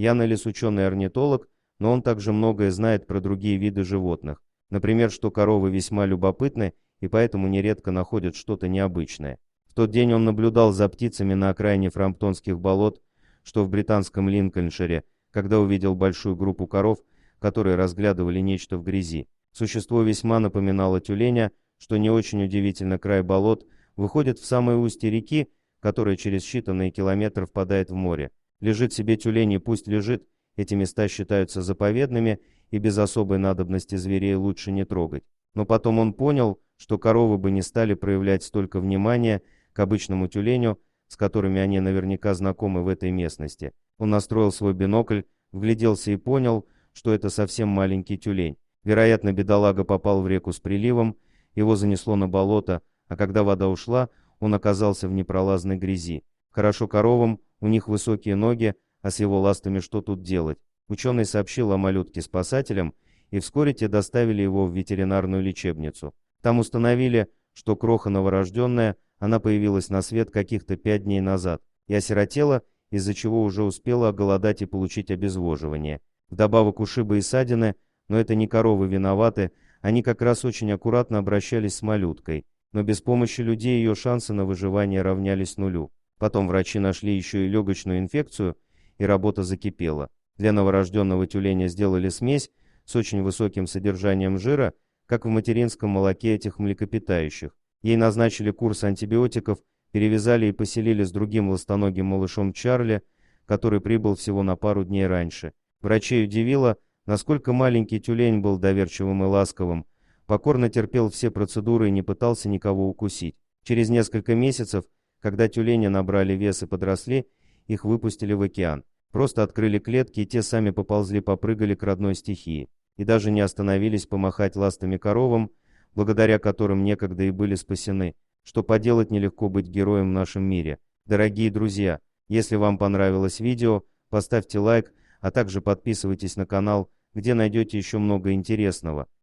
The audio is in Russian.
Ян Элис ученый-орнитолог, но он также многое знает про другие виды животных. Например, что коровы весьма любопытны и поэтому нередко находят что-то необычное. В тот день он наблюдал за птицами на окраине Фрамптонских болот, что в британском Линкольншире, когда увидел большую группу коров, которые разглядывали нечто в грязи. Существо весьма напоминало тюленя, что не очень удивительно, край болот выходит в самое устье реки, которая через считанные километры впадает в море. Лежит себе тюлень и пусть лежит, эти места считаются заповедными и без особой надобности зверей лучше не трогать. Но потом он понял, что коровы бы не стали проявлять столько внимания к обычному тюленю, с которыми они наверняка знакомы в этой местности. Он настроил свой бинокль, вгляделся и понял, что это совсем маленький тюлень. Вероятно, бедолага попал в реку с приливом, его занесло на болото, а когда вода ушла, он оказался в непролазной грязи. Хорошо коровам, у них высокие ноги, а с его ластами что тут делать? Ученый сообщил о малютке спасателям, и вскоре те доставили его в ветеринарную лечебницу. Там установили, что кроха новорожденная, она появилась на свет каких-то 5 дней назад и осиротела, из-за чего уже успела оголодать и получить обезвоживание. Вдобавок ушибы и ссадины, но это не коровы виноваты, они как раз очень аккуратно обращались с малюткой, но без помощи людей ее шансы на выживание равнялись нулю. Потом врачи нашли еще и легочную инфекцию, и работа закипела. Для новорожденного тюленя сделали смесь с очень высоким содержанием жира, как в материнском молоке этих млекопитающих. Ей назначили курс антибиотиков, перевязали и поселили с другим ластоногим малышом Чарли, который прибыл всего на пару дней раньше. Врачей удивило, насколько маленький тюлень был доверчивым и ласковым, покорно терпел все процедуры и не пытался никого укусить. Через несколько месяцев, когда тюлени набрали вес и подросли, их выпустили в океан. Просто открыли клетки, и те сами попрыгали к родной стихии. И даже не остановились помахать ластами коровам, благодаря которым некогда и были спасены. Что поделать, нелегко быть героем в нашем мире. Дорогие друзья, если вам понравилось видео, поставьте лайк, а также подписывайтесь на канал, где найдете еще много интересного.